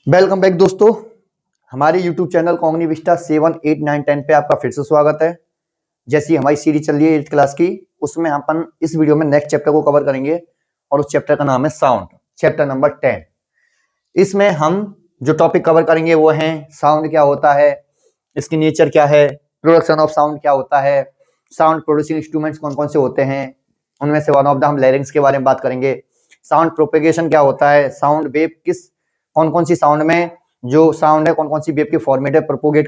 Welcome back दोस्तों। हमारे YouTube channel कॉग्निविस्टा 7, 8, 9, 10 पे आपका फिर से स्वागत है। जैसी हमारी सीरीज चल रही है 8th क्लास की, उसमें अपन इस वीडियो में नेक्स्ट चैप्टर को कवर करेंगे और उस चैप्टर का नाम है साउंड, चैप्टर नंबर 10। इसमें हम जो टॉपिक कवर करेंगे वो है साउंड क्या होता है, इसकी नेचर क्या है, प्रोडक्शन ऑफ साउंड क्या होता है, साउंड प्रोड्यूसिंग इंस्ट्रूमेंट्स कौन कौन से होते हैं, उनमें से वन ऑफ द हम लैरिंग्स के बारे में बात करेंगे। साउंड प्रोपेगेशन क्या होता है, साउंड वेव कौन कौन सी साउंड में जो साउंड है कौन कौन सी वेव के फॉर्मेट में प्रोपेगेट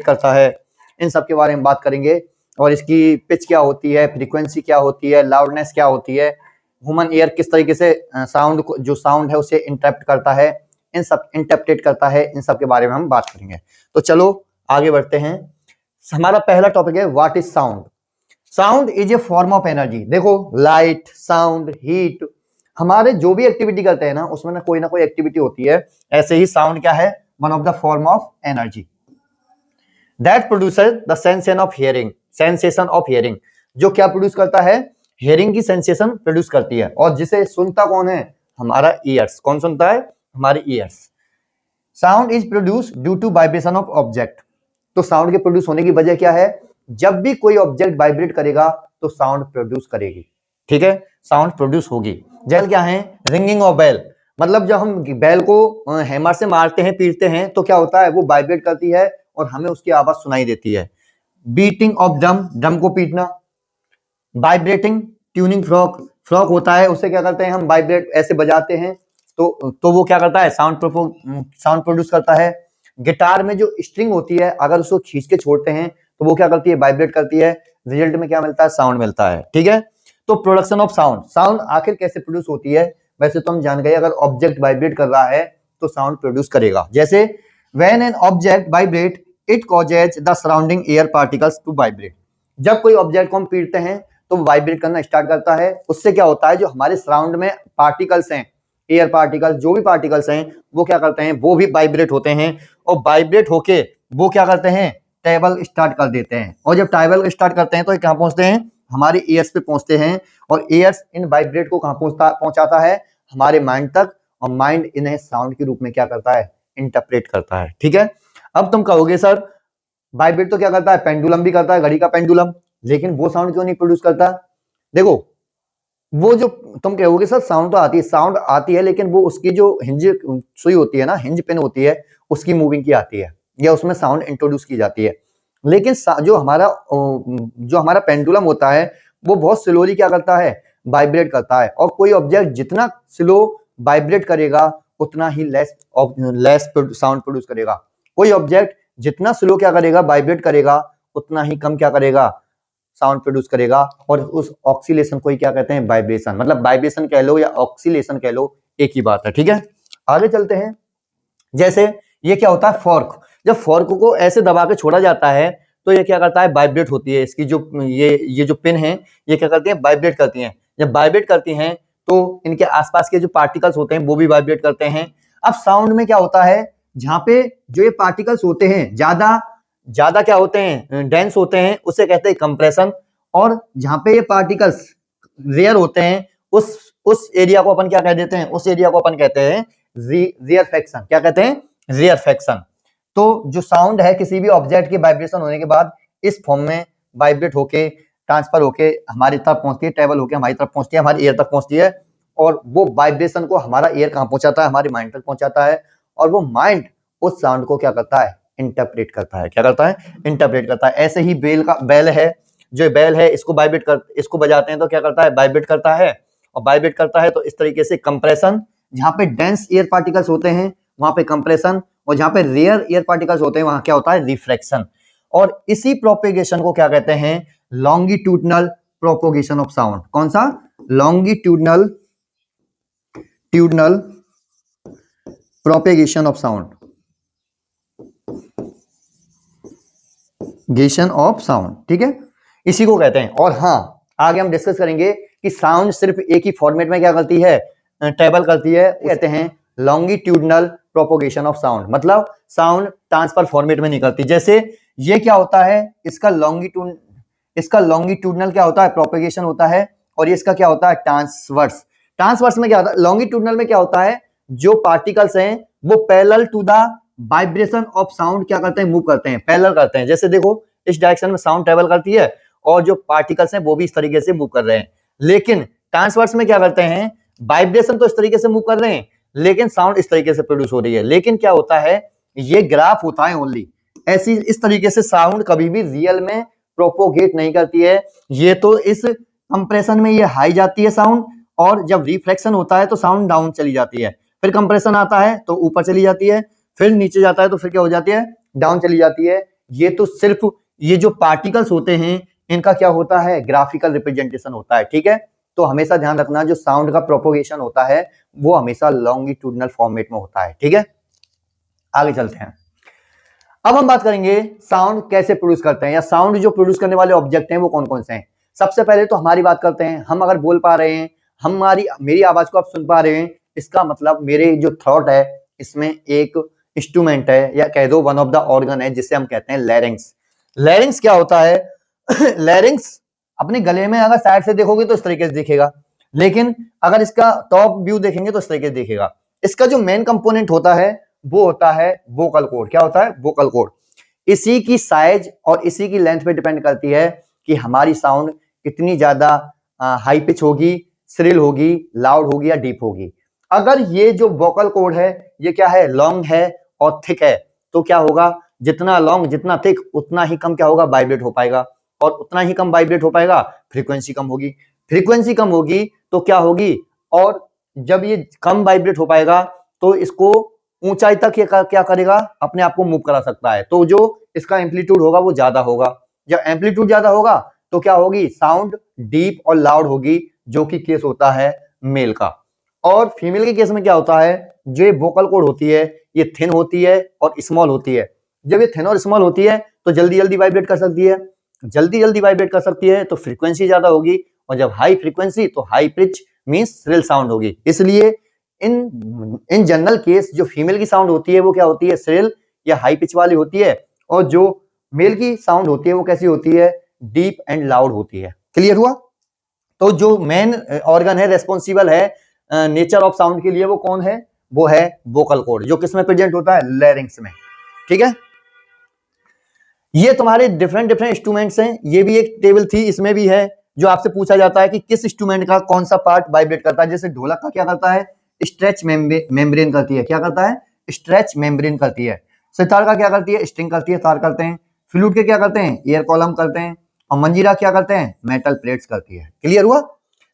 करता है, इन सब के बारे में बात करेंगे। और इसकी पिच क्या होती है, फ्रीक्वेंसी क्या होती है, लाउडनेस क्या होती है, ह्यूमन ईयर किस तरीके से साउंड को जो साउंड है उसे इंटरप्ट करता है, इन सब इंटरप्रेट करता है, इन सब के बारे में हम बात करेंगे। तो चलो आगे बढ़ते हैं। हमारा पहला टॉपिक है what is sound. Sound is a form of energy. देखो लाइट, साउंड, हीट, हमारे जो भी एक्टिविटी करते हैं ना उसमें ना कोई एक्टिविटी होती है। ऐसे ही साउंड क्या है, one of the form of energy that produces the sensation of hearing. Sensation of hearing जो क्या प्रोड्यूस करता है, हियरिंग की सेंसेशन प्रोड्यूस करती है। और जिसे सुनता कौन है, हमारा ईयर्स। कौन सुनता है, हमारे ears. Sound is produce due to vibration of object. तो साउंड के प्रोड्यूस होने की वजह क्या है, जब भी कोई ऑब्जेक्ट वाइब्रेट करेगा तो साउंड प्रोड्यूस करेगी। ठीक है, साउंड प्रोड्यूस होगी। जैसे क्या है, रिंगिंग ऑफ बेल, मतलब जब हम बेल को हैमर से मारते हैं, पीटते हैं तो क्या होता है, वो वाइब्रेट करती है और हमें उसकी आवाज सुनाई देती है। बीटिंग ऑफ ड्रम, ड्रम को पीटना। वाइब्रेटिंग ट्यूनिंग फ्रॉक, फ्रॉक होता है उसे क्या करते हैं हम, वाइब्रेट ऐसे बजाते हैं तो वो क्या करता है, साउंड प्रोड्यूस करता है। गिटार में जो स्ट्रिंग होती है अगर उसको खींच के छोड़ते हैं तो वो क्या करती है, वाइब्रेट करती है। रिजल्ट में क्या मिलता है, साउंड मिलता है। ठीक है, तो प्रोडक्शन ऑफ साउंड, साउंड आखिर कैसे प्रोड्यूस होती है। वैसे तो हम जान गए अगर ऑब्जेक्ट वाइब्रेट कर रहा है तो साउंड प्रोड्यूस करेगा। जैसे when an object vibrate it causes the surrounding air particles to vibrate. जब कोई ऑब्जेक्ट को हम पीटते हैं तो वाइब्रेट करना स्टार्ट करता है। उससे क्या होता है, जो हमारे सराउंड में पार्टिकल्स हैं, एयर पार्टिकल्स, जो भी पार्टिकल्स हैं वो क्या करते हैं, वो भी वाइब्रेट होते हैं। और वाइब्रेट होके वो क्या करते हैं, ट्रैवल स्टार्ट कर देते हैं। और जब ट्रैवल स्टार्ट करते हैं तो कहाँ पहुंचते हैं, हमारे ईयर्स पे पहुंचते हैं। और ईयर्स इन वाइब्रेट को कहाँ पहुंचाता है, हमारे माइंड तक। और माइंड इन्हें साउंड के रूप में क्या करता है, इंटरप्रेट करता है। ठीक है, अब तुम कहोगे सर वाइब्रेट तो क्या करता है, पेंडुलम भी करता है, घड़ी का पेंडुलम, लेकिन वो साउंड क्यों नहीं प्रोड्यूस करता। देखो वो जो तुम कहोगे सर साउंड तो आती है, साउंड आती है, लेकिन वो उसकी जो हिंज सुई होती है ना, हिंज पिन होती है, उसकी मूविंग की आती है या उसमें साउंड इंट्रोड्यूस की जाती है। लेकिन जो हमारा पेंडुलम होता है वो बहुत स्लोली क्या करता है, वाइब्रेट करता है। और कोई ऑब्जेक्ट जितना स्लो वाइब्रेट करेगा उतना ही लेस साउंड प्रोड्यूस करेगा। कोई ऑब्जेक्ट जितना स्लो क्या करेगा, वाइब्रेट करेगा, उतना ही कम क्या करेगा, साउंड प्रोड्यूस करेगा। और उस ऑक्सीलेशन को ही क्या कहते हैं, वाइब्रेशन। मतलब वाइब्रेशन कह लो या ऑक्सीलेशन कह लो, एक ही बात है। ठीक है, आगे चलते हैं। जैसे ये क्या होता है, फॉर्क। जब फॉर्क को ऐसे दबा के छोड़ा जाता है तो ये क्या करता है, वाइब्रेट होती है। इसकी जो ये जो पिन है ये क्या करती है, वाइब्रेट करती हैं। जब वाइब्रेट करती हैं तो इनके आसपास के जो पार्टिकल्स होते हैं वो भी वाइब्रेट करते हैं। अब साउंड में क्या होता है, जहां पे जो ये पार्टिकल्स होते हैं ज्यादा ज्यादा क्या होते हैं, डेंस होते हैं, उसे कहते हैं कंप्रेशन। और जहां पे ये पार्टिकल्स रेयर होते हैं उस एरिया को अपन क्या कह देते हैं, उस एरिया को अपन कहते हैं रेयरफेक्शन। क्या कहते हैं, रेयरफेक्शन। तो जो साउंड है किसी भी ऑब्जेक्ट के वाइब्रेशन होने के बाद इस फॉर्म में वाइब्रेट होके ट्रांसफर होके हमारी तरफ पहुंचती है, ट्रेवल होके हमारी तरफ पहुंचती है, हमारी ईयर तक पहुंचती है। और वो वाइब्रेशन को हमारा ईयर कहां पहुंचाता है, हमारे माइंड तक पहुंचाता है। और वो माइंड उस साउंड को क्या करता है, इंटरप्रेट करता है। क्या करता है, इंटरप्रेट करता है। ऐसे ही बेल है, जो बेल है इसको बजाते हैं तो क्या करता है, वाइब्रेट करता है। और वाइब्रेट करता है तो इस तरीके से कंप्रेशन, जहां पे डेंस एयर पार्टिकल्स होते हैं वहां पे कंप्रेशन, और जहां पे रेयर एयर पार्टिकल्स होते हैं वहां क्या होता है, रिफ्रैक्शन। और इसी प्रोपेगेशन को क्या कहते हैं, लॉन्गिट्यूडनल प्रोपोगेशन ऑफ साउंड। कौन सा, लॉन्गिट्यूडनल प्रोपेगेशन ऑफ साउंड, गेशन ऑफ साउंड। ठीक है, इसी को कहते हैं। और हाँ, आगे हम डिस्कस करेंगे कि साउंड सिर्फ एक ही फॉर्मेट में क्या करती है, ट्रेवल करती है। कहते हैं लॉन्गिट्यूडनल प्रोपोगेशन ऑफ साउंड, मतलब साउंड ट्रांसफर फॉर्मेट में नहीं करती। जैसे ये क्या होता है, इसका लॉन्गिट्यूडनल क्या होता है, प्रोपोगेशन होता है। और ये इसका क्या होता है, ट्रांसवर्स। ट्रांसवर्स में क्या होता है, लॉन्गिट्यूडनल में क्या होता है, जो पार्टिकल्स हैं वो parallel to the vibration of sound क्या करते हैं, मूव करते हैं, पैरेलल करते हैं। जैसे देखो इस डायरेक्शन में साउंड ट्रेवल करती है और जो पार्टिकल्स हैं वो भी इस तरीके से मूव कर रहे हैं, लेकिन ट्रांसवर्स में क्या करते हैं, वाइब्रेशन तो इस तरीके से मूव कर रहे हैं लेकिन साउंड इस तरीके से प्रोड्यूस हो रही है। लेकिन क्या होता है, ये ग्राफ होता है ओनली, ऐसी इस तरीके से साउंड कभी भी रियल में प्रोपोगेट नहीं करती है। ये तो इस कंप्रेशन में ये हाई जाती है साउंड, और जब रिफ्लेक्शन होता है तो साउंड डाउन चली जाती है, फिर कंप्रेशन आता है तो ऊपर चली जाती है, फिर नीचे जाता है तो फिर क्या हो जाती है, डाउन चली जाती है। ये तो सिर्फ ये जो पार्टिकल्स होते हैं इनका क्या होता है, ग्राफिकल रिप्रेजेंटेशन होता है, ठीक है। तो हमेशा ध्यान रखना जो साउंड का प्रोपोगेशन होता है वो हमेशा लॉन्गिट्यूडनल फॉर्मेट में होता है, ठीक है। आगे चलते हैं। अब हम बात करेंगे साउंड कैसे प्रोड्यूस करते हैं, या साउंड जो प्रोड्यूस करने वाले ऑब्जेक्ट हैं वो कौन कौन से हैं। सबसे पहले तो हमारी बात करते हैं, हम अगर बोल पा रहे हैं, मेरी आवाज को आप सुन पा रहे हैं, इसका मतलब मेरे जो थ्रोट है इसमें एक इंस्ट्रूमेंट है, या कह दो वन ऑफ द ऑर्गन है जिसे हम कहते हैं लैरिंग्स। लैरिंग्स क्या होता है लैरिंग्स अपने गले में अगर साइड से देखोगे तो इस तरीके से दिखेगा, लेकिन अगर इसका टॉप व्यू देखेंगे तो इस तरीके से दिखेगा। इसका जो मेन कंपोनेंट होता है वो होता है वोकल कॉर्ड। क्या होता है, वोकल कॉर्ड। इसी की साइज और इसी की लेंथ पे डिपेंड करती है कि हमारी साउंड कितनी ज्यादा हाई पिच होगी, श्रिल होगी, लाउड होगी या डीप होगी। अगर ये जो वोकल कॉर्ड है ये क्या है, लॉन्ग है और थिक है, तो क्या होगा, जितना लॉन्ग जितना थिक उतना ही कम क्या होगा, वाइब्रेट हो पाएगा, और उतना ही कम वाइब्रेट हो पाएगा, फ्रीक्वेंसी कम होगी। फ्रीक्वेंसी कम होगी तो क्या होगी, और जब ये कम वाइब्रेट हो पाएगा तो इसको ऊंचाई तक ये क्या करेगा, अपने आप को मूव करा सकता है, तो जो इसका एम्पलीट्यूड होगा वो ज्यादा होगा। जब एम्पलीट्यूड ज्यादा होगा तो क्या होगी, साउंड डीप और लाउड होगी, जो कि केस होता है मेल का। और फीमेल के केस में क्या होता है, जो वोकल कॉर्ड होती है ये थिन होती है और स्मॉल होती है। जब ये थिन और स्मॉल होती है तो जल्दी जल्दी वाइब्रेट कर सकती है, जल्दी जल्दी वाइब्रेट कर सकती है तो फ्रीक्वेंसी ज्यादा होगी, और जब हाई फ्रीक्वेंसी तो high pitch means shrill sound होगी। इसलिए इन जनरल केस जो फीमेल की साउंड होती है वो क्या होती है, श्रिल या हाई पिच वाली होती है, और जो मेल की साउंड होती है वो कैसी होती है, डीप एंड लाउड होती है। क्लियर हुआ। तो जो मेन ऑर्गन है रेस्पॉन्सिबल है नेचर ऑफ साउंड के लिए वो कौन है, वो है वोकल कॉर्ड, जो किसमें प्रेजेंट होता है, लैरिंग्स में, ठीक है। ये तुम्हारे डिफरेंट डिफरेंट इंस्ट्रूमेंट्स हैं, ये भी एक टेबल थी, इसमें भी है, जो आपसे पूछा जाता है कि किस इंस्ट्रूमेंट का कौन सा पार्ट वाइब्रेट करता है। जैसे ढोलक का क्या करता है, स्ट्रेच मेम्ब्रेन करती है, क्या करता है, स्ट्रेच मेम्ब्रेन करती है। सितार का क्या करती है, स्ट्रिंग करती है, तार करते हैं। फ्लूट के क्या करते हैं, एयर कॉलम करते हैं। और मंजीरा क्या करते हैं, मेटल प्लेट्स करती है। क्लियर हुआ।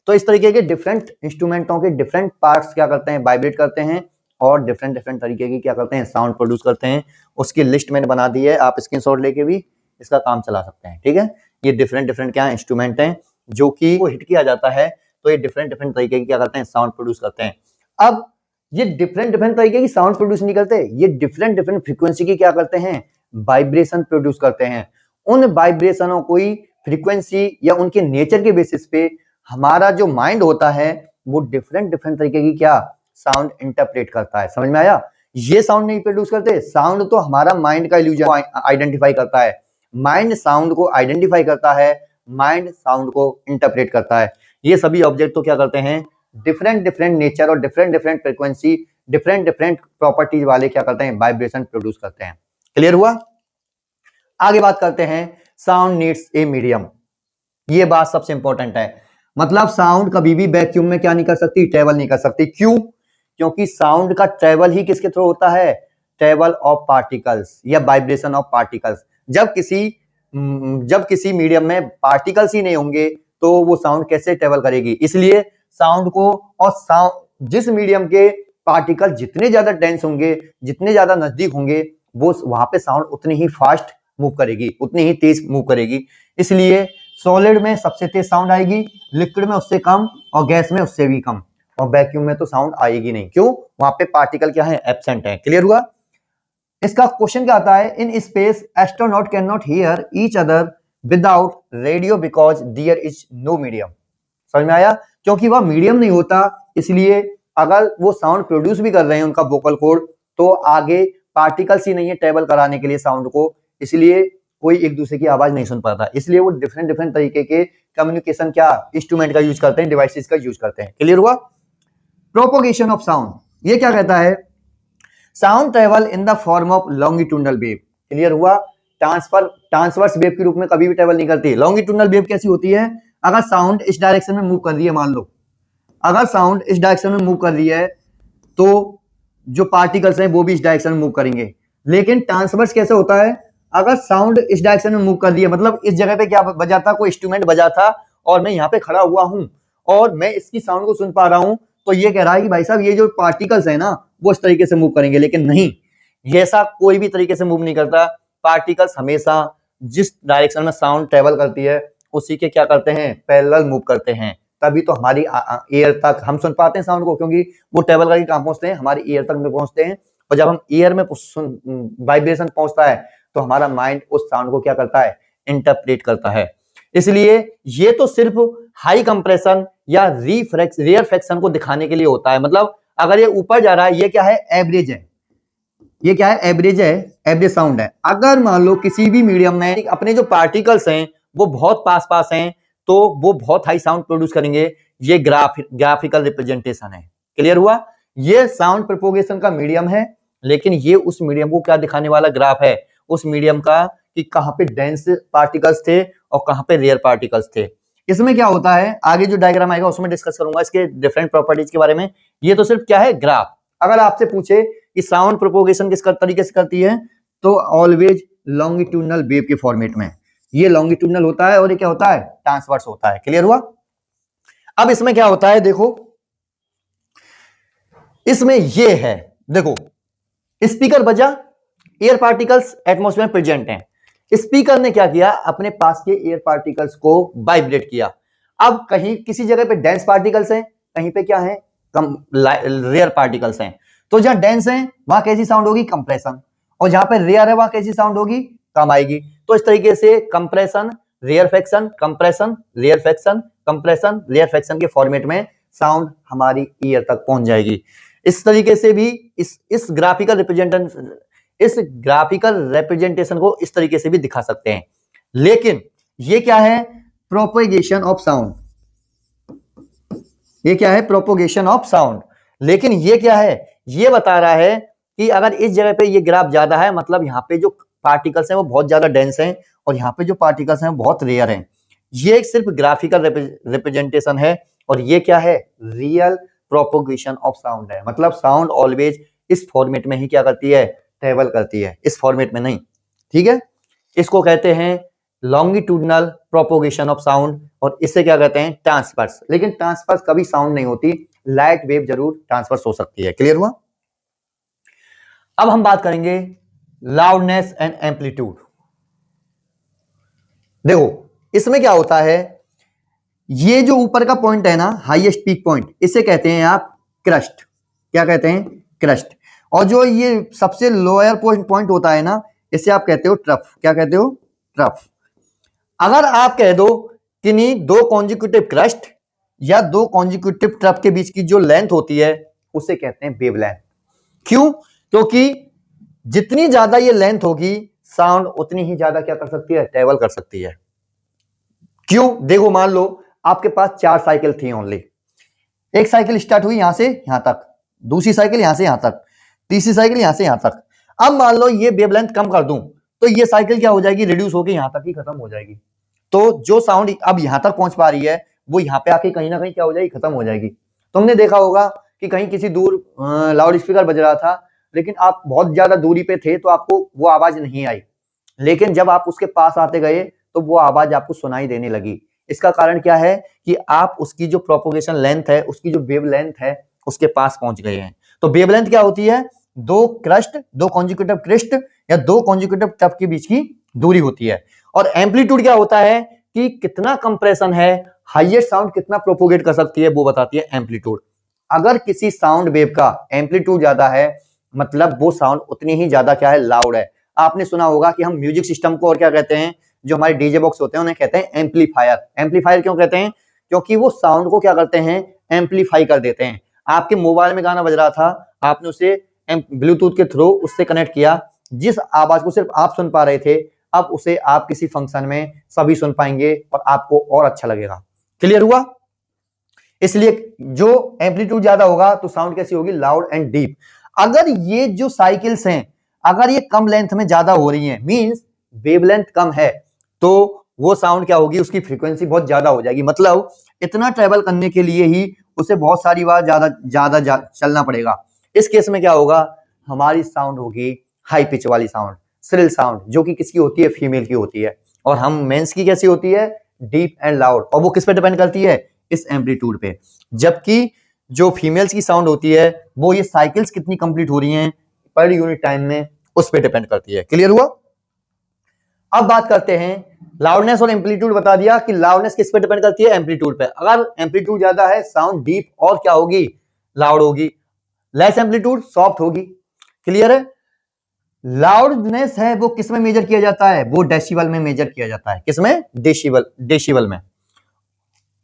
तो इस तरीके के डिफरेंट इंस्ट्रूमेंटों के डिफरेंट पार्ट्स क्या करते हैं, वाइब्रेट करते हैं, और डिफरेंट डिफरेंट तरीके की क्या करते हैं, साउंड प्रोड्यूस करते हैं। उसकी लिस्ट मैंने बना दी है, आप स्क्रीनशॉट लेके भी इसका काम चला सकते हैं, ठीक है। ये डिफरेंट डिफरेंट क्या इंस्ट्रूमेंट हैं जो कि वो हिट किया जाता है, तो ये डिफरेंट डिफरेंट तरीके की क्या करते हैं, साउंड प्रोड्यूस करते हैं। अब ये डिफरेंट डिफरेंट तरीके की साउंड प्रोड्यूस नहीं करते, ये डिफरेंट डिफरेंट फ्रीक्वेंसी की क्या करते हैं, वाइब्रेशन प्रोड्यूस करते हैं। उन वाइब्रेशनों को फ्रीक्वेंसी या उनके नेचर के बेसिस पे हमारा जो माइंड होता है वो डिफरेंट डिफरेंट तरीके की क्या साउंड इंटरप्रेट करता है। समझ में आया। ये साउंड नहीं प्रोड्यूस करते, साउंड तो हमारा माइंड का इल्यूजन आइडेंटिफाई करता है, माइंड साउंड को आइडेंटिफाई करता है, माइंड साउंड को इंटरप्रेट करता है। ये सभी ऑब्जेक्ट तो क्या करते हैं, डिफरेंट डिफरेंट नेचर और different different frequency, different different properties वाले क्या करते हैं, वाइब्रेशन प्रोड्यूस करते हैं। क्लियर हुआ। आगे बात करते हैं, साउंड नीड्स ए मीडियम। ये बात सबसे इंपॉर्टेंट है, मतलब साउंड कभी भी वैक्यूम में क्या नहीं कर सकती, ट्रेवल नहीं कर सकती। क्यों, क्योंकि साउंड का ट्रेवल ही किसके थ्रू होता है, ट्रेवल ऑफ पार्टिकल्स या वाइब्रेशन ऑफ पार्टिकल्स। जब किसी मीडियम में पार्टिकल्स ही नहीं होंगे तो वो साउंड कैसे ट्रेवल करेगी। इसलिए साउंड को और जिस मीडियम के पार्टिकल जितने ज्यादा डेंस होंगे, जितने ज्यादा नजदीक होंगे, वो वहां पे साउंड उतनी ही फास्ट मूव करेगी, उतनी ही तेज मूव करेगी। इसलिए सॉलिड में सबसे तेज साउंड आएगी, लिक्विड में उससे कम, और गैस में उससे भी कम, और वैक्यूम में तो साउंड आएगी नहीं। क्यों, वहां पे पार्टिकल क्या है, एब्सेंट है। क्लियर हुआ। इसका क्वेश्चन क्या आता है, in space astronaut can not hear each other without radio because there is no medium. समझ में आया। क्योंकि वह मीडियम नहीं होता, इसलिए अगर वो साउंड प्रोड्यूस भी कर रहे हैं उनका वोकल कॉर्ड, तो आगे पार्टिकल्स ही नहीं है ट्रेवल कराने के लिए साउंड को, इसलिए कोई एक दूसरे की आवाज नहीं सुन पाता। इसलिए वो डिफरेंट डिफरेंट तरीके के कम्युनिकेशन क्या इंस्ट्रूमेंट का यूज करते हैं, डिवाइसेस का यूज करते हैं। क्लियर हुआ। प्रोपोगेशन ऑफ साउंड, ये क्या कहता है, sound travel in the form of longitudinal wave. Clear हुआ? ट्रांसवर्स वेव के रूप में कभी भी ट्रेवल नहीं करती। लॉन्गिट्यूडनल वेव कैसी होती है? अगर साउंड इस डायरेक्शन में मूव कर रही है, मान लो अगर साउंड इस डायरेक्शन में मूव कर रही है तो जो पार्टिकल्स हैं वो भी इस डायरेक्शन में मूव करेंगे। लेकिन ट्रांसवर्स कैसे होता है? अगर साउंड इस डायरेक्शन में मूव कर रही है, मतलब इस जगह पे क्या बजा था, कोई इंस्ट्रूमेंट बजा था और मैं यहाँ पे खड़ा हुआ हूं और मैं इसकी साउंड को सुन पा रहा हूं, तो ये कह रहा है कि भाई साहब ये जो पार्टिकल्स है ना वो इस तरीके से मूव करेंगे। लेकिन नहीं, ऐसा कोई भी तरीके से मूव नहीं करता। पार्टिकल्स हमेशा जिस डायरेक्शन में साउंड ट्रेवल करती है उसी के क्या करते हैं, पैरेलल मूव करते हैं। तभी तो हमारी एयर तक हम सुन पाते हैं साउंड को, क्योंकि वो ट्रेवल करके कहां पहुंचते हैं, हमारी एयर तक में पहुंचते हैं। और जब हम एयर में वाइब्रेशन पहुंचता है तो हमारा माइंड उस साउंड को क्या करता है, इंटरप्रेट करता है। इसलिए ये तो सिर्फ हाई कंप्रेशन या रेयरफेक्शन को दिखाने के लिए होता है। मतलब अगर ये ऊपर जा रहा है, ये क्या है, एवरेज है। ये क्या है, एवरेज है, एवरेज साउंड है। अगर मान लो किसी भी मीडियम में अपने जो पार्टिकल्स हैं वो बहुत पास पास हैं तो वो बहुत हाई साउंड प्रोड्यूस करेंगे। ये ग्राफिकल रिप्रेजेंटेशन है। क्लियर हुआ? ये साउंड प्रोपोगेशन का मीडियम है, लेकिन ये उस मीडियम को क्या दिखाने वाला ग्राफ है, उस मीडियम का कि कहां पे डेंस पार्टिकल्स थे और कहां पे रेयर पार्टिकल्स थे। इसमें क्या होता है, आगे जो डायग्राम आएगा उसमें डिस्कस करूंगा इसके डिफरेंट प्रॉपर्टीज के बारे में। ये तो सिर्फ क्या है, ग्राफ। अगर आपसे पूछे कि साउंड प्रोपोगेशन किस तरीके से करती है, तो ऑलवेज लॉन्गिट्यूडनल वेव के फॉर्मेट में। ये लॉन्गिट्यूडनल होता है और ये क्या होता है, ट्रांसवर्स होता है। क्लियर हुआ? अब इसमें क्या होता है, देखो इसमें ये है, देखो स्पीकर बजा, एयर पार्टिकल्स एटमॉस्फेयर में प्रेजेंट हैं। स्पीकर ने क्या किया, अपने पास के एयर पार्टिकल्स को वाइब्रेट किया। अब कहीं किसी जगह पे डेंस पार्टिकल्स हैं, कहीं पे क्या है, कम रेयर पार्टिकल्स हैं। तो जहां डेंस है वहां कैसी साउंड होगी, कंप्रेशन, और जहां पे रेयर है वहां कैसी साउंड होगी, कम आएगी। तो इस तरीके से compression, rarefaction, compression, rarefaction, compression, rarefaction के फॉर्मेट में साउंड हमारी ईयर तक पहुंच जाएगी। इस तरीके से भी इस ग्राफिकल रिप्रेजेंटेशन को इस तरीके से भी दिखा सकते हैं। लेकिन ये क्या है, प्रोपेगेशन ऑफ साउंड। ये क्या है, प्रोपोगेशन ऑफ साउंड। लेकिन ये क्या है, ये बता रहा है कि अगर इस जगह पे ये ग्राफ ज्यादा है, मतलब यहाँ पे जो पार्टिकल्स हैं वो बहुत ज्यादा डेंस हैं और यहाँ पे जो पार्टिकल्स हैं वो बहुत रेयर हैं। ये सिर्फ ग्राफिकल रिप्रेजेंटेशन है और ये क्या है, रियल प्रोपोगेशन ऑफ साउंड है। मतलब साउंड ऑलवेज इस फॉर्मेट में ही क्या करती है, ट्रेवल करती है, इस फॉर्मेट में नहीं। ठीक है, इसको कहते हैं लॉन्गिट्यूडनल प्रोपोगेशन ऑफ साउंड और इसे क्या कहते हैं, ट्रांसवर्स। लेकिन ट्रांसवर्स कभी साउंड नहीं होती, लाइट वेव जरूर ट्रांसवर्स हो सकती है। क्लियर हुआ? अब हम बात करेंगे लाउडनेस एंड एम्पलीट्यूड। देखो इसमें क्या होता है, ये जो ऊपर का पॉइंट है ना, हाईएस्ट पीक पॉइंट, इसे कहते हैं आप क्रस्ट। क्या कहते हैं, क्रस्ट। और जो ये सबसे लोअर पॉइंट होता है ना, इसे आप कहते हो ट्रफ। क्या कहते हो, ट्रफ। अगर आप कह दो कि नहीं, दो कॉन्जिक्यूटिव क्रस्ट या दो कॉन्जिक्यूटिव ट्रफ के बीच की जो लेंथ होती है उसे कहते हैं वेवलेंथ। क्यों? क्योंकि जितनी ज्यादा ये लेंथ होगी साउंड उतनी ही ज्यादा क्या कर सकती है, ट्रेवल कर सकती है। क्यों? देखो मान लो आपके पास 4 साइकिल थी ओनली। एक साइकिल स्टार्ट हुई यहां से यहां तक, दूसरी साइकिल यहां से यहां तक, तीसरी साइकिल यहां से यहां तक। अब मान लो ये वेवलेंथ कम कर दूं तो ये साइकिल क्या हो जाएगी, रिड्यूस होकर यहां तक ही खत्म हो जाएगी। तो जो साउंड अब यहां तक पहुंच पा रही है वो यहां पे आके कहीं ना कहीं क्या हो जाएगी, खत्म हो जाएगी। तुमने देखा होगा कि कहीं किसी दूर लाउड स्पीकर बज रहा था, लेकिन आप बहुत ज्यादा दूरी पे थे तो आपको वो आवाज नहीं आई, लेकिन जब आप उसके पास आते गए तो वो आवाज आपको सुनाई देने लगी। इसका कारण क्या है कि आप उसकी जो प्रोपोगेशन लेंथ है, उसकी जो वेव लेंथ है, उसके पास पहुंच गए हैं। तो वेवलेंथ क्या होती है, दो क्रस्ट, दो कॉन्जिक्यूटिव क्रस्ट या दो कॉन्जिक्यूटिव टफ के बीच की दूरी होती है। और एम्पलीट्यूड क्या होता है कि कितना कंप्रेशन है, हाईएस्ट साउंड कितना प्रोपोगेट कर सकती है, वो बताती है एम्पलीट्यूड। अगर किसी साउंड वेव का एम्पलीट्यूड ज्यादा है मतलब वो साउंड उतनी ही ज्यादा क्या है, लाउड है। आपने सुना होगा कि हम म्यूजिक सिस्टम को और क्या कहते हैं, जो हमारे डीजे बॉक्स होते हैं उन्हें कहते हैं एम्पलीफायर। एम्पलीफायर क्यों कहते हैं, क्योंकि वो साउंड को क्या करते हैं, एम्पलीफाई कर देते हैं। आपके मोबाइल में गाना बज रहा था, आपने उसे ब्लूटूथ के थ्रू उससे कनेक्ट किया, जिस आवाज को सिर्फ आप सुन पा रहे थे अब उसे आप किसी फंक्शन में सभी सुन पाएंगे और आपको और अच्छा लगेगा। क्लियर हुआ? इसलिए जो एम्पलीट्यूड ज्यादा होगा तो साउंड कैसी होगी, लाउड एंड डीप। अगर ये जो साइकिल्स हैं अगर ये कम लेंथ में ज्यादा हो रही हैं, मींस वेवलेंथ कम है, तो वो साउंड क्या होगी, उसकी फ्रीक्वेंसी बहुत ज्यादा हो जाएगी। मतलब इतना ट्रेवल करने के लिए ही उसे बहुत सारी बार ज्यादा चलना पड़ेगा। इस केस में क्या होगा, हमारी साउंड होगी हाई पिच वाली साउंड, श्रिल साउंड, जो कि किसकी होती है, फीमेल की होती है। और हम मेंस की कैसी होती है, डीप एंड लाउड। और वो किस पे डिपेंड करती है, इस एम्पलीट्यूड पे। जबकि जो फीमेल्स की साउंड होती है वो ये साइकिल्स कितनी कंप्लीट हो रही हैं पर यूनिट टाइम में, उस पे डिपेंड करती है। क्लियर हुआ। अब बात करते हैं लाउडनेस और एम्पलीट्यूड। बता दिया कि लाउडनेस किस पे डिपेंड करती है, एम्पलीट्यूड पे। अगर एम्पलीट्यूड ज्यादा है साउंड डीप और क्या होगी, लाउड होगी। लेस एम्पलीट्यूड सॉफ्ट होगी। क्लियर है। लाउडनेस है वो किस में मेजर किया जाता है, वो डेसिबल में मेजर किया जाता है। किसमें, डेसिबल में।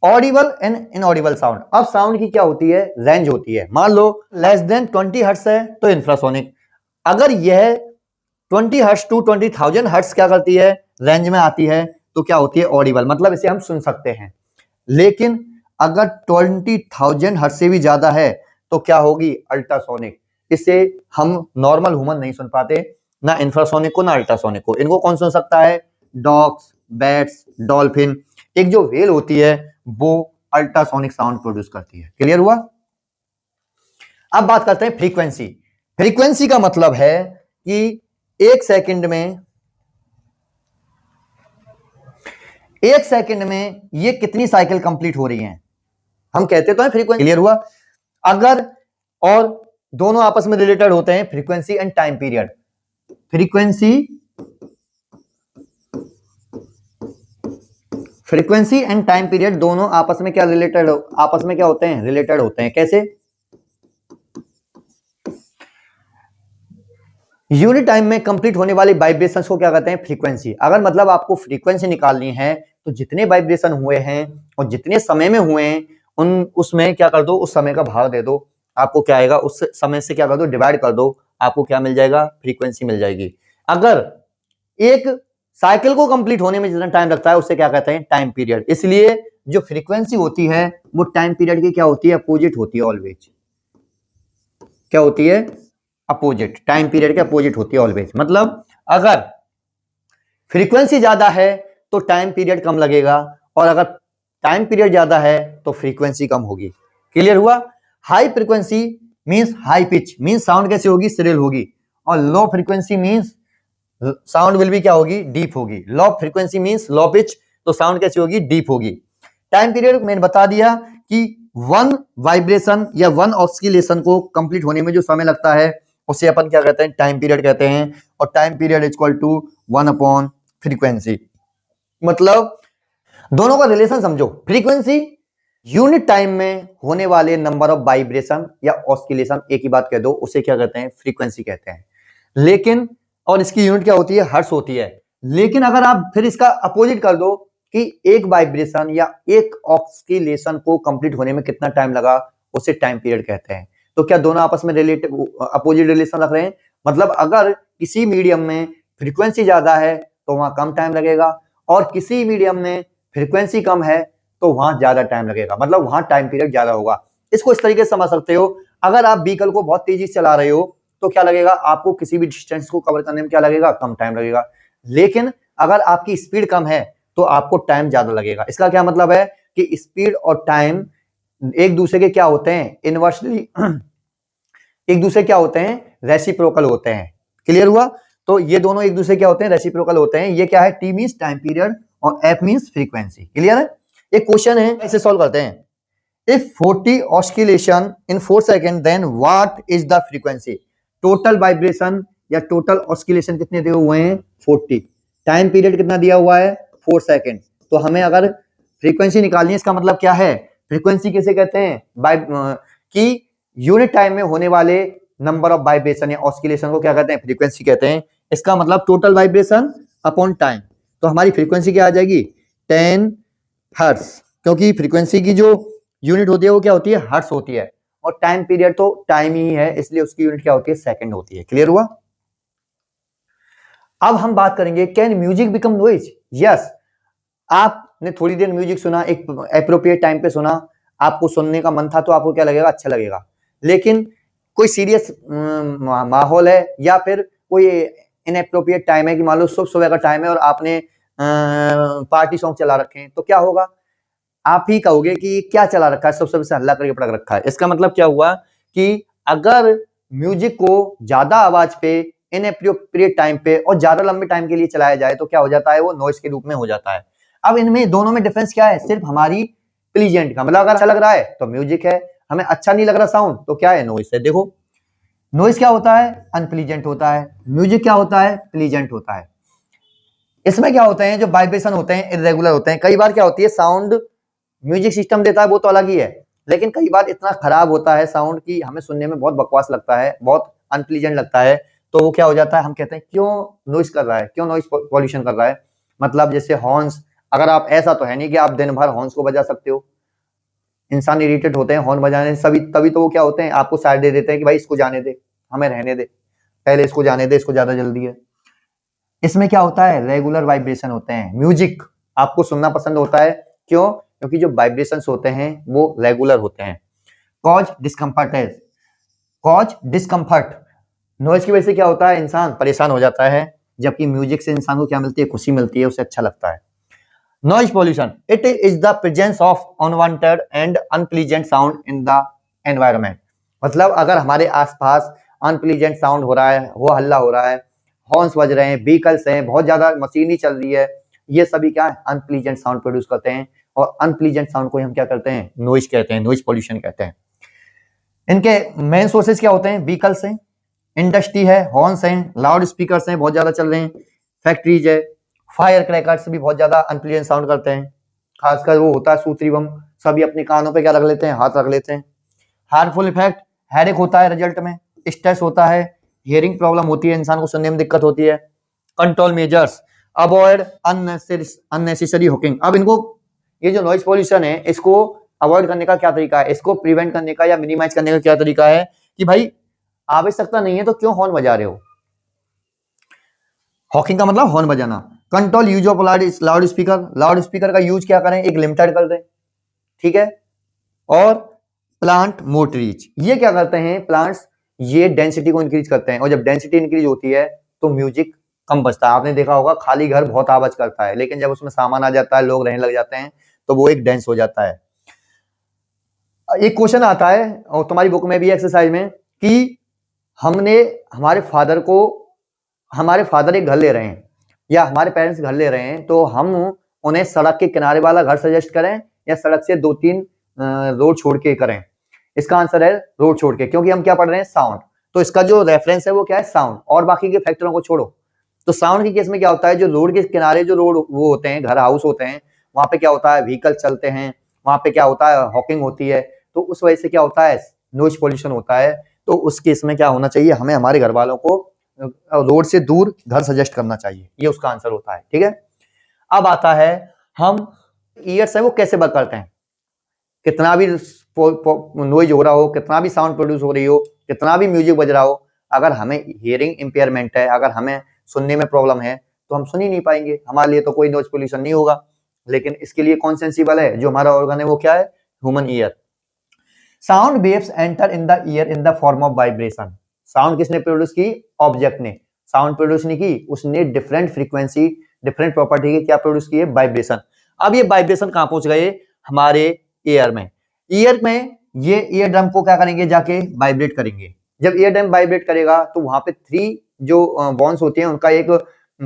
Audible and inaudible sound. अब साउंड की क्या होती है, रेंज होती है। मान लो लेस देन 20 हर्ट्ज है तो इंफ्रासोनिक। अगर यह 20 हर्ट्ज टू 20,000 हर्ट्ज क्या करती है, रेंज में आती है, तो क्या होती है, ऑडिबल, मतलब इसे हम सुन सकते हैं। लेकिन अगर 20,000 हर्ट्ज से भी ज्यादा है तो क्या होगी, अल्ट्रासोनिक। इसे हम नॉर्मल ह्यूमन नहीं सुन पाते, ना इंफ्रासोनिक को ना अल्ट्रासोनिक को। इनको कौन सुन सकता है, डॉग्स, बैट्स, डॉल्फिन। एक जो व्हेल होती है वो अल्ट्रासोनिक साउंड प्रोड्यूस करती है। क्लियर हुआ। अब बात करते हैं फ्रीक्वेंसी। फ्रीक्वेंसी का मतलब है कि एक सेकंड में ये कितनी साइकिल कंप्लीट हो रही हैं, हम कहते तो हैं फ्रीक्वेंसी। क्लियर हुआ। अगर और दोनों आपस में रिलेटेड होते हैं, frequency and time period. Frequency and time period दोनों आपस में क्या रिलेटेड, आपस में क्या होते हैं, रिलेटेड होते हैं। कैसे, यूनिट टाइम में कंप्लीट होने वाली वाइब्रेशंस को क्या कहते हैं, फ्रीक्वेंसी। अगर मतलब आपको फ्रीक्वेंसी निकालनी है तो जितने वाइब्रेशन हुए हैं और जितने समय में हुए हैं उसमें क्या कर दो, उस समय का भाग दे दो, आपको क्या आएगा, उस समय से क्या कर दो, डिवाइड कर दो, आपको क्या मिल जाएगा, फ्रीक्वेंसी मिल जाएगी। अगर एक साइकिल को कंप्लीट होने में जितना टाइम लगता है उसे क्या कहते हैं, टाइम पीरियड। इसलिए जो फ्रीक्वेंसी होती है वो टाइम पीरियड की क्या होती है, अपोजिट होती है। ऑलवेज क्या होती है, अपोजिट। टाइम पीरियड के अपोजिट होती है ऑलवेज। मतलब अगर फ्रीक्वेंसी ज्यादा है तो टाइम पीरियड कम लगेगा, और अगर टाइम पीरियड ज्यादा है तो फ्रीक्वेंसी कम होगी। क्लियर हुआ। High frequency means high pitch, means sound कैसी होगी, श्रिल होगी। और low frequency means sound will भी क्या होगी, डीप होगी। Low frequency means low pitch, तो साउंड कैसी होगी, डीप होगी। टाइम पीरियड मैंने बता दिया कि वन वाइब्रेशन या वन ऑस्किलेशन को कंप्लीट होने में जो समय लगता है उसे अपन क्या कहते हैं, टाइम पीरियड कहते हैं। और time period is equal to 1 upon frequency. मतलब दोनों का रिलेशन समझो। फ्रीक्वेंसी यूनिट टाइम में होने वाले नंबर ऑफ वाइब्रेशन या ऑस्किलेशन, एक ही बात कह दो, उसे क्या कहते हैं, फ्रीक्वेंसी कहते हैं। लेकिन और इसकी यूनिट क्या होती है, हर्ट्ज होती है। लेकिन अगर आप फिर इसका अपोजिट कर दो कि एक वाइब्रेशन या एक ऑस्किलेशन को कंप्लीट होने में कितना टाइम लगा, उसे टाइम पीरियड कहते हैं। तो क्या दोनों आपस में रिलेटेड अपोजिट रिलेशन रख रहे हैं। मतलब अगर किसी मीडियम में फ्रीक्वेंसी ज्यादा है तो वहां कम टाइम लगेगा, और किसी मीडियम में फ्रीक्वेंसी कम है तो वहां ज्यादा टाइम लगेगा, मतलब वहां टाइम पीरियड ज्यादा होगा। इसको इस तरीके से समझ सकते हो। अगर आप व्हीकल को बहुत तेजी से चला रहे हो तो क्या लगेगा, आपको किसी भी डिस्टेंस को कवर करने में क्या लगेगा, कम टाइम लगेगा। लेकिन अगर आपकी स्पीड कम है तो आपको टाइम ज्यादा लगेगा। इसका क्या मतलब है कि स्पीड और टाइम एक दूसरे के क्या होते हैं, इनवर्सली एक दूसरे क्या होते हैं, रेसिप्रोकल होते हैं। क्लियर हुआ। तो ये दोनों एक दूसरे क्या होते हैं, रेसिप्रोकल होते हैं। ये क्या है, टी मींस टाइम पीरियड और एफ मींस फ्रीक्वेंसी। क्लियर है। एक क्वेश्चन है, इसे सॉल्व करते हैं। If 40 oscillation in 4 second then what is the frequency. Total vibration या टोटल ऑस्किलेशन कितने दिए हुए हैं, 40। टाइम पीरियड कितना दिया हुआ है, 4 सेकंड। तो हमें अगर फ्रीक्वेंसी निकालनी है, इसका मतलब क्या है, फ्रीक्वेंसी किसे कहते हैं, कि यूनिट टाइम में होने वाले नंबर ऑफ वाइब्रेशन या ऑस्किलेशन को क्या कहते हैं, फ्रीक्वेंसी कहते हैं। इसका मतलब टोटल वाइब्रेशन अपॉन टाइम। तो हमारी फ्रीक्वेंसी क्या आ जाएगी, 10 हर्ट्ज, क्योंकि फ्रीक्वेंसी की जो यूनिट होती है वो क्या होती है, हर्ट्ज होती है। और टाइम पीरियड तो टाइम ही है, इसलिए उसकी यूनिट क्या होती है, सेकंड होती है। क्लियर हुआ। अब हम बात करेंगे, can music become noise. Yes, आपने थोड़ी देर म्यूजिक सुना, एक एप्रोप्रिएट टाइम पे सुना, आपको सुनने का मन था तो आपको क्या लगेगा, अच्छा लगेगा। लेकिन कोई सीरियस माहौल है या फिर कोई इनएप्रोप्रिएट टाइम है कि मान लो सुबह का टाइम है और आपने पार्टी सॉन्ग चला रखे हैं, तो क्या होगा, आप ही कहोगे कि क्या चला रखा है, सबसे से हल्ला करके पटक रखा है। इसका मतलब क्या हुआ कि अगर म्यूजिक को ज्यादा आवाज पे इनएप्रोप्रिएट टाइम पे और ज्यादा लंबे टाइम के लिए चलाया जाए तो क्या हो जाता है, वो नॉइस के रूप में हो जाता है। अब इनमें दोनों में डिफरेंस क्या है, सिर्फ हमारी प्लीजेंट का, मतलब अगर अच्छा लग रहा है तो म्यूजिक है, हमें अच्छा नहीं लग रहा साउंड तो क्या है, नॉइस है। देखो नॉइस क्या होता है, अनप्लीजेंट होता है, म्यूजिक क्या होता है, प्लीजेंट होता है। इसमें क्या होते हैं, जो वाइब्रेशन होते हैं इरेगुलर होते हैं। कई बार क्या होती है, साउंड म्यूजिक सिस्टम देता है वो तो अलग ही है, लेकिन कई बार इतना खराब होता है साउंड कि हमें सुनने में बहुत बकवास लगता है, बहुत अनप्लीजेंट लगता है। तो वो क्या हो जाता है, हम कहते हैं क्यों नॉइस कर रहा है, क्यों नॉइस पॉल्यूशन कर रहा है। मतलब जैसे हॉर्न्स, अगर आप, ऐसा तो है नहीं कि आप दिन भर हॉर्न्स को बजा सकते हो, इंसान इरिटेट होते हैं हॉर्न बजाने से, सभी तभी तो वो क्या होते हैं, आपको साइड दे देते हैं कि भाई इसको जाने दे, हमें रहने दे, पहले इसको जाने दे, इसको ज्यादा जल्दी है। इसमें क्या होता है, रेगुलर वाइब्रेशन होते हैं। म्यूजिक आपको सुनना पसंद होता है, क्यों, क्योंकि जो वाइब्रेशंस होते हैं वो रेगुलर होते हैं। कॉज डिस्कम्फर्ट है, कॉज डिस्कम्फर्ट, नॉइज की वजह से क्या होता है, इंसान परेशान हो जाता है, जबकि म्यूजिक से इंसान को क्या मिलती है, खुशी मिलती है, उसे अच्छा लगता है। Noise pollution, it is the presence of unwanted and unpleasant sound in the environment. मतलब अगर हमारे आसपास अनप्लीजेंट साउंड हो रहा है, वो हल्ला हो रहा है, हॉर्न्स बज रहे हैं, व्हीकल्स हैं, बहुत ज्यादा मशीनरी चल रही है, ये सभी क्या है, अनप्लीजेंट साउंड प्रोड्यूस करते हैं। और अनप्लीजेंट साउंड को हम क्या करते हैं, नॉइज कहते हैं, नॉइज पॉल्यूशन कहते हैं। इनके मेन सोर्सेज क्या होते हैं, व्हीकल्स हैं, इंडस्ट्री है, हॉर्न्स हैं, लाउड स्पीकर्स हैं बहुत ज्यादा चल रहे हैं, फैक्ट्रीज है, फायर क्रैकर्स भी बहुत ज्यादा अनप्लीजेंट साउंड करते हैं। खासकर वो होता है सूत्री बम, सभी अपने कानों पे क्या रख लेते हैं, हाथ रख लेते हैं। हार्मफुल इफेक्ट, हेडेक होता है रिजल्ट में, स्ट्रेस होता है, हियरिंग प्रॉब्लम होती है, इंसान को सुनने में दिक्कत होती है। Control measures, avoid unnecessary hooking. अब इनको, ये जो नॉइज पॉल्यूशन है, इसको अवॉइड करने का क्या तरीका है, इसको प्रिवेंट करने का या मिनिमाइज करने का क्या तरीका है, कि भाई आवश्यकता नहीं है तो क्यों हॉर्न बजा रहे हो। हॉकिंग का मतलब हॉर्न बजाना। Control use of loud speaker, loud speaker का यूज क्या करें, एक लिमिटेड कर दें, ठीक है। और प्लांट मोर ट्रीज, ये क्या करते हैं प्लांट्स, ये डेंसिटी को इंक्रीज करते हैं, और जब डेंसिटी इंक्रीज होती है तो म्यूजिक कम बजता है। आपने देखा होगा खाली घर बहुत आवाज करता है, लेकिन जब उसमें सामान आ जाता है, लोग रहने लग जाते हैं, तो वो एक डेंस हो जाता है। एक क्वेश्चन आता है और तुम्हारी बुक में भी एक्सरसाइज में, कि हमने हमारे फादर एक घर ले रहे हैं या हमारे पेरेंट्स घर ले रहे हैं, तो हम उन्हें सड़क के किनारे वाला घर सजेस्ट करें या सड़क से 2-3 रोड छोड़ के करें। इसका आंसर है रोड छोड़ के, क्योंकि हम क्या पढ़ रहे हैं, साउंड। तो इसका जो रेफरेंस है वो क्या है, साउंड, और बाकी के फैक्टरों को छोड़ो। तो साउंड के केस में क्या होता है, जो रोड के किनारे जो रोड वो होते हैं, घर हाउस होते हैं, वहां पे क्या होता है, व्हीकल चलते हैं, वहां पे क्या होता है, हॉकिंग होती है, तो उस वजह से क्या होता है, नॉइज पॉल्यूशन होता है। तो उस केस में क्या होना चाहिए, हमें हमारे घर वालों को रोड से दूर घर सजेस्ट करना चाहिए, ये उसका आंसर होता है, ठीक है। अब आता है, हम ईयर्स है वो कैसे वर्क करते हैं, कितना भी नॉइज हो रहा हो, कितना भी साउंड प्रोड्यूस हो रही हो, कितना भी म्यूजिक बज रहा हो, अगर हमें हियरिंग इंपेयरमेंट है, अगर हमें सुनने में प्रॉब्लम है, तो हम सुन ही नहीं पाएंगे, हमारे लिए तो कोई नॉइज पोल्यूशन नहीं होगा। लेकिन इसके लिए कौन सेंसिबल है, जो हमारा ऑर्गन है वो क्या है, human ear. Sound waves enter in the year in the form of vibration. Sound किसने प्रोड्यूस की, ऑब्जेक्ट ने। साउंड प्रोड्यूस नहीं की, उसने डिफरेंट फ्रीक्वेंसी, डिफरेंट प्रॉपर्टी के क्या प्रोड्यूस किए, वाइब्रेशन। अब ये वाइब्रेशन कहां पहुंच गए, हमारे ईयर में। ईयर में ये ईयर ड्रम को क्या करेंगे, जाके वाइब्रेट करेंगे। जब ईयर ड्रम वाइब्रेट करेगा तो वहां पे 3 जो बॉन्स होते हैं उनका एक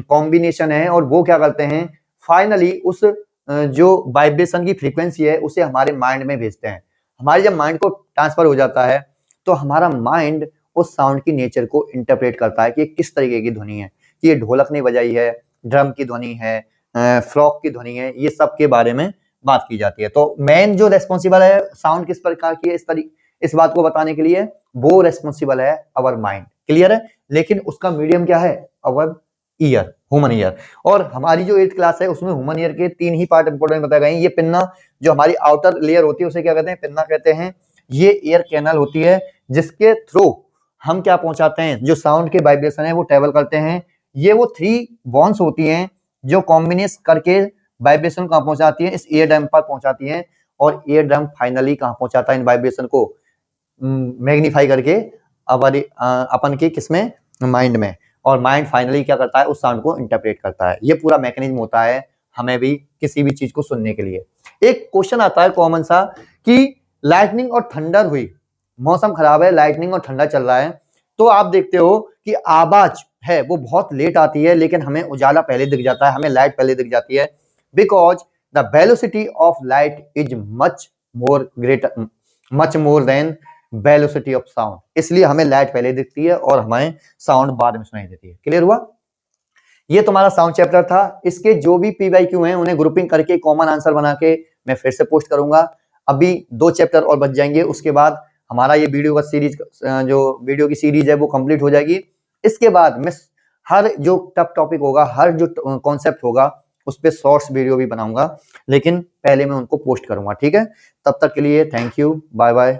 कॉम्बिनेशन है, और वो क्या करते हैं, फाइनली उस जो वाइब्रेशन की फ्रीक्वेंसी है उसे हमारे माइंड में भेजते हैं। हमारे जब माइंड को ट्रांसफर हो जाता है तो हमारा माइंड उस साउंड की नेचर को इंटरप्रेट करता है कि किस तरीके की ध्वनि है, कि ये ढोलक ने बजाई है, ड्रम की ध्वनि है, फ्रॉक की ध्वनि है, ये सब के बारे में बात की जाती है। तो मेन जो रेस्पॉन्सिबल है साउंड किस प्रकार की है, इस बात को बताने के लिए, वो रेस्पॉन्सिबल है अवर माइंड, क्लियर है। लेकिन उसका मीडियम क्या है, अवर ईयर, ह्यूमन ईयर। और हमारी जो 8th क्लास है उसमें ह्यूमन ईयर के 3 ही पार्ट इंपोर्टेंट बताए गए हैं। ये पिन्ना, जो हमारी आउटर लेयर होती है उसे क्या कहते हैं, पिन्ना कहते हैं। ये एयर कैनल होती है जिसके थ्रू हम क्या पहुंचाते हैं, जो साउंड के वाइब्रेशन है वो ट्रेवल करते हैं। ये वो 3 बॉन्स होती हैं जो कॉम्बिनेट करके वाइब्रेशन कहां पहुंचाती है, इस ईयर ड्रम पर पहुंचाती है। और ईयर ड्रम फाइनली कहां पहुंचाता है इन वाइब्रेशन को, मैग्नीफाई करके अपन के किसमें, माइंड में, और माइंड फाइनली क्या करता है, उस साउंड को इंटरप्रेट करता है। ये पूरा मैकेनिज्म होता है हमें भी किसी भी चीज को सुनने के लिए। एक क्वेश्चन आता है कॉमन सा कि लाइटनिंग और थंडर हुई, मौसम खराब है, लाइटनिंग और ठंडा चल रहा है, तो आप देखते हो कि आवाज है वो बहुत लेट आती है, लेकिन हमें उजाला पहले दिख जाता है, हमें लाइट पहले दिख जाती है, because the velocity of light is much more than velocity of sound. इसलिए हमें लाइट पहले दिखती है और हमें साउंड बाद में सुनाई देती है। क्लियर हुआ? ये तुम्हारा साउंड चैप्टर था। इसके जो भी PYQ हैं उन्हें ग्रुपिंग करके कॉमन आंसर बना के मैं फिर से पोस्ट करूंगा। अभी 2 चैप्टर और बच जाएंगे, उसके बाद हमारा ये वीडियो का सीरीज, जो वीडियो की सीरीज है वो कंप्लीट हो जाएगी। इसके बाद मैं हर जो टफ टॉपिक होगा, हर जो कॉन्सेप्ट होगा, उस पर शॉर्ट्स वीडियो भी बनाऊंगा, लेकिन पहले मैं उनको पोस्ट करूंगा। ठीक है, तब तक के लिए थैंक यू, बाय बाय।